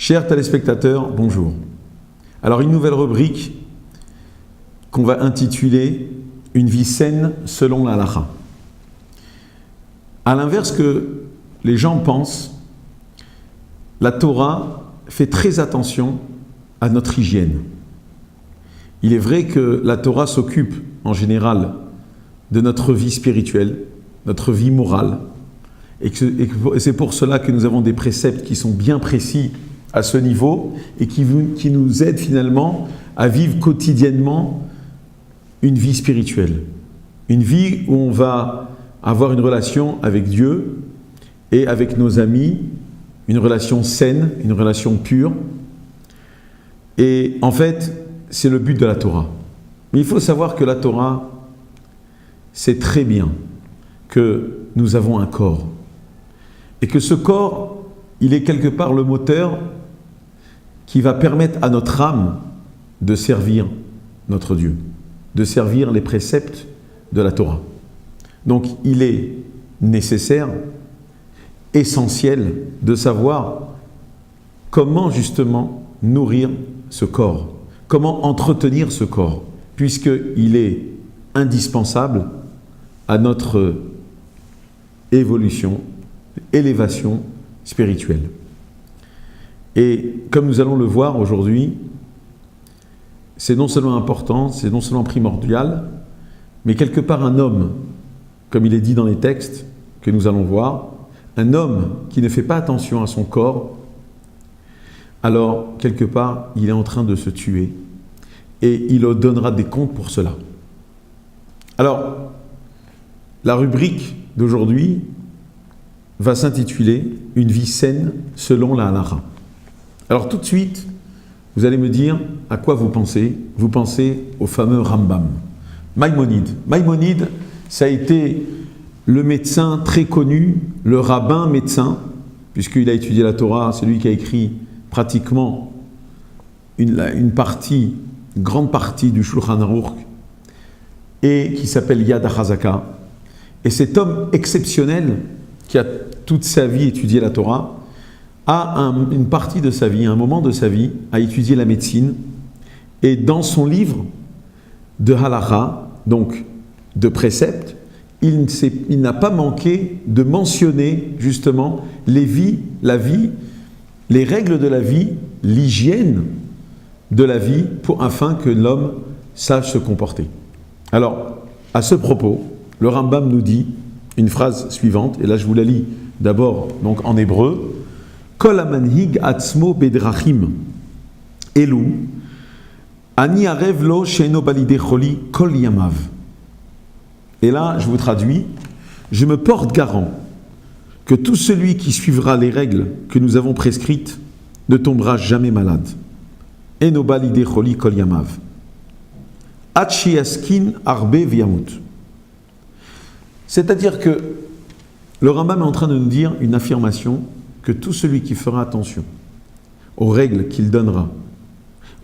Chers téléspectateurs, bonjour. Alors une nouvelle rubrique qu'on va intituler « Une vie saine selon la halakha ». À l'inverse que les gens pensent, la Torah fait très attention à notre hygiène. Il est vrai que la Torah s'occupe en général de notre vie spirituelle, notre vie morale, et c'est pour cela que nous avons des préceptes qui sont bien précis à ce niveau et qui nous aident finalement à vivre quotidiennement une vie spirituelle. Une vie où on va avoir une relation avec Dieu et avec nos amis, une relation saine, une relation pure. Et en fait, c'est le but de la Torah. Mais il faut savoir que la Torah, c'est très bien que nous avons un corps. Et que ce corps, il est quelque part le moteur qui va permettre à notre âme de servir notre Dieu, de servir les préceptes de la Torah. Donc il est nécessaire, essentiel de savoir comment justement nourrir ce corps, comment entretenir ce corps, puisqu'il est indispensable à notre élévation spirituelle. Et comme nous allons le voir aujourd'hui, c'est non seulement important, c'est non seulement primordial, mais quelque part un homme, comme il est dit dans les textes que nous allons voir, un homme qui ne fait pas attention à son corps, alors quelque part il est en train de se tuer et il donnera des comptes pour cela. Alors, la rubrique d'aujourd'hui va s'intituler « Une vie saine selon la halakha ». Alors tout de suite, vous allez me dire à quoi vous pensez. Vous pensez au fameux Rambam. Maïmonide. Maïmonide, ça a été le médecin très connu, le rabbin médecin, puisqu'il a étudié la Torah, c'est lui qui a écrit pratiquement une grande partie du Shulchan Aruch, et qui s'appelle Yad HaChazaka. Et cet homme exceptionnel, qui a toute sa vie étudié la Torah, a une partie de sa vie, un moment de sa vie, à étudier la médecine. Et dans son livre de halakha, donc de préceptes, il n'a pas manqué de mentionner justement la vie, les règles de la vie, l'hygiène de la vie, afin que l'homme sache se comporter. Alors, à ce propos, le Rambam nous dit une phrase suivante, et là je vous la lis d'abord donc en hébreu. Kol hamanhig atzmo bedrachim elu ani arev lo sheino balidei choli kol yamav. Et là, je vous traduis, je me porte garant que tout celui qui suivra les règles que nous avons prescrites ne tombera jamais malade. Eno balidei choli kol yamav. Ad sheyaskin arbe v'yamut. C'est-à-dire que le Rambam est en train de nous dire une affirmation que tout celui qui fera attention aux règles qu'il donnera,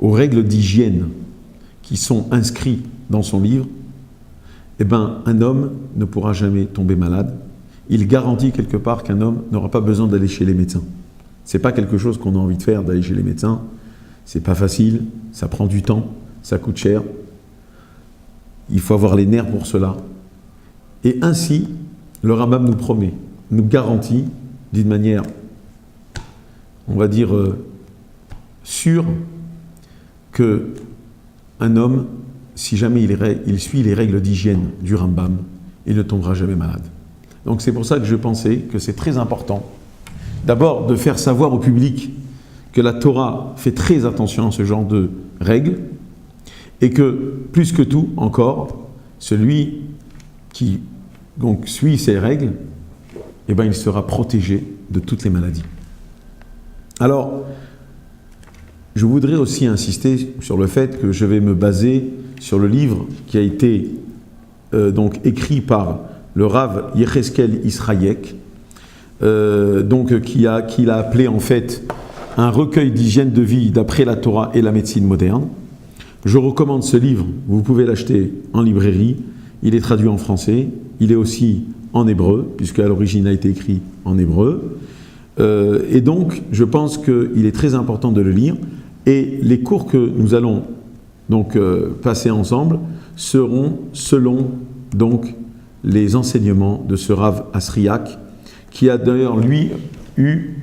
aux règles d'hygiène qui sont inscrites dans son livre, eh ben, un homme ne pourra jamais tomber malade. Il garantit quelque part qu'un homme n'aura pas besoin d'aller chez les médecins. C'est pas quelque chose qu'on a envie de faire, d'aller chez les médecins. C'est pas facile, ça prend du temps, ça coûte cher. Il faut avoir les nerfs pour cela. Et ainsi, le Rambam nous promet, nous garantit d'une manière, on va dire, sûre, que un homme, si jamais il suit les règles d'hygiène du Rambam, il ne tombera jamais malade. Donc c'est pour ça que je pensais que c'est très important, d'abord de faire savoir au public que la Torah fait très attention à ce genre de règles, et que, plus que tout encore, celui qui donc suit ces règles, eh ben, il sera protégé de toutes les maladies. Alors, je voudrais aussi insister sur le fait que je vais me baser sur le livre qui a été donc écrit par le Rav Yecheskel Israyek, qui l'a appelé en fait un recueil d'hygiène de vie d'après la Torah et la médecine moderne. Je recommande ce livre, vous pouvez l'acheter en librairie, il est traduit en français, il est aussi en hébreu, puisque à l'origine il a été écrit en hébreu. Et donc, je pense qu'il est très important de le lire. Et les cours que nous allons donc passer ensemble seront selon donc les enseignements de ce Rav Asriak, qui a d'ailleurs lui eu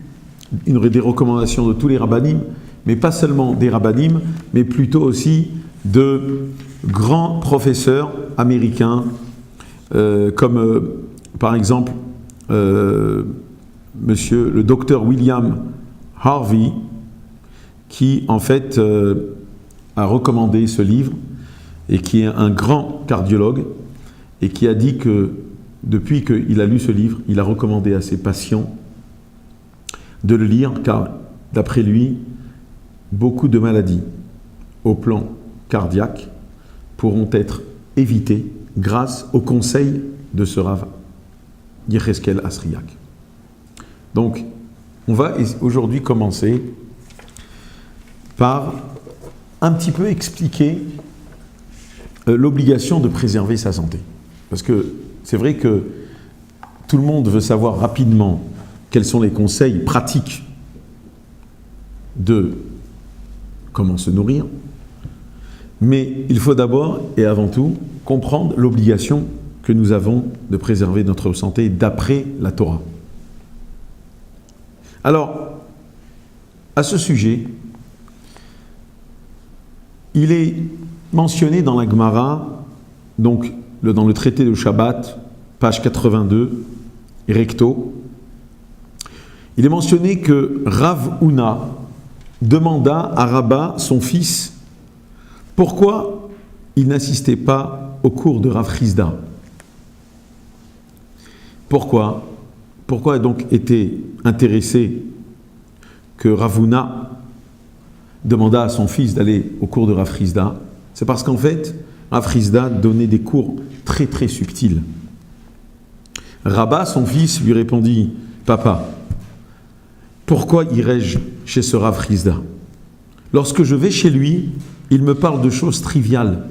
des recommandations de tous les rabbinim, mais pas seulement des rabbinim, mais plutôt aussi de grands professeurs américains, comme par exemple monsieur le docteur William Harvey, qui en fait a recommandé ce livre et qui est un grand cardiologue et qui a dit que depuis qu'il a lu ce livre, il a recommandé à ses patients de le lire car d'après lui, beaucoup de maladies au plan cardiaque pourront être évitées grâce au conseil de ce Rav Yecheskel Asriak. Donc, on va aujourd'hui commencer par un petit peu expliquer l'obligation de préserver sa santé. Parce que c'est vrai que tout le monde veut savoir rapidement quels sont les conseils pratiques de comment se nourrir, mais il faut d'abord et avant tout comprendre l'obligation que nous avons de préserver notre santé d'après la Torah. Alors, à ce sujet, il est mentionné dans la Gemara, donc dans le traité de Shabbat, page 82, recto, il est mentionné que Rav Huna demanda à Rabba, son fils, pourquoi il n'assistait pas au cours de Rav Chizda. Pourquoi a donc été intéressé que Rav Huna demanda à son fils d'aller au cours de Rav Chizda? C'est parce qu'en fait, Rav Chizda donnait des cours très très subtils. Rabba, son fils, lui répondit, « Papa, pourquoi irais-je chez ce Rav Chizda? Lorsque je vais chez lui, il me parle de choses triviales,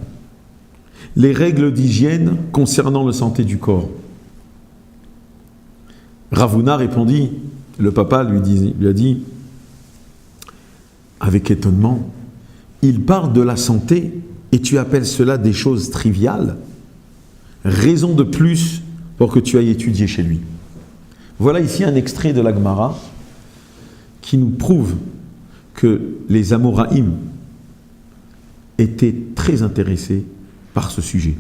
les règles d'hygiène concernant la santé du corps. » Rav Huna répondit, le papa lui a dit, avec étonnement, « Il parle de la santé et tu appelles cela des choses triviales? Raison de plus pour que tu ailles étudier chez lui. » Voilà ici un extrait de la Gemara qui nous prouve que les Amoraïm étaient très intéressés par ce sujet.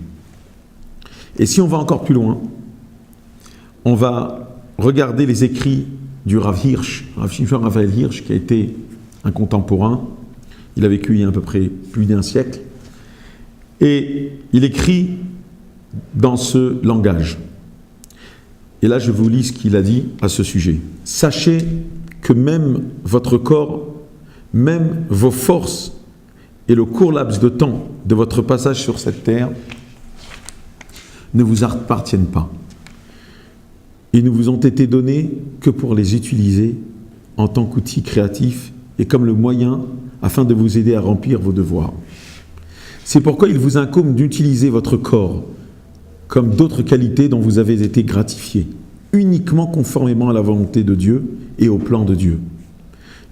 Et si on va encore plus loin, on va regarder les écrits du Rav Hirsch, Rav Shimshon Raphaël Hirsch, qui a été un contemporain. Il a vécu il y a à peu près plus d'un siècle. Et il écrit dans ce langage. Et là, je vous lis ce qu'il a dit à ce sujet. « Sachez que même votre corps, même vos forces et le court laps de temps de votre passage sur cette terre ne vous appartiennent pas. Ils ne vous ont été donnés que pour les utiliser en tant qu'outil créatif et comme le moyen afin de vous aider à remplir vos devoirs. C'est pourquoi il vous incombe d'utiliser votre corps comme d'autres qualités dont vous avez été gratifiés, uniquement conformément à la volonté de Dieu et au plan de Dieu.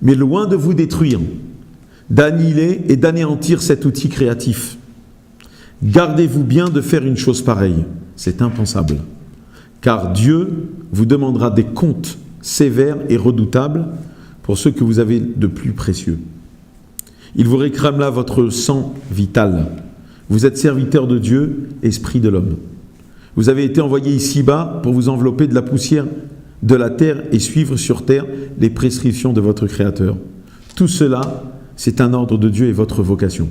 Mais loin de vous détruire, d'annihiler et d'anéantir cet outil créatif, gardez-vous bien de faire une chose pareille, c'est impensable, car Dieu vous demandera des comptes sévères et redoutables pour ce que vous avez de plus précieux. Il vous réclamera votre sang vital. Vous êtes serviteur de Dieu, esprit de l'homme. Vous avez été envoyé ici-bas pour vous envelopper de la poussière de la terre et suivre sur terre les prescriptions de votre Créateur. Tout cela, c'est un ordre de Dieu et votre vocation.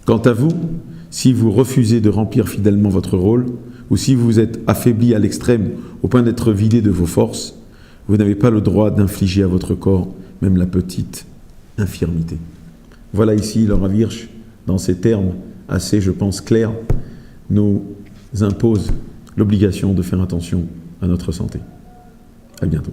Quant à vous, si vous refusez de remplir fidèlement votre rôle, ou si vous êtes affaibli à l'extrême au point d'être vidé de vos forces, vous n'avez pas le droit d'infliger à votre corps même la petite infirmité. Voilà ici le Rav Hirsch, dans ces termes assez, je pense, clairs, nous impose l'obligation de faire attention à notre santé. À bientôt.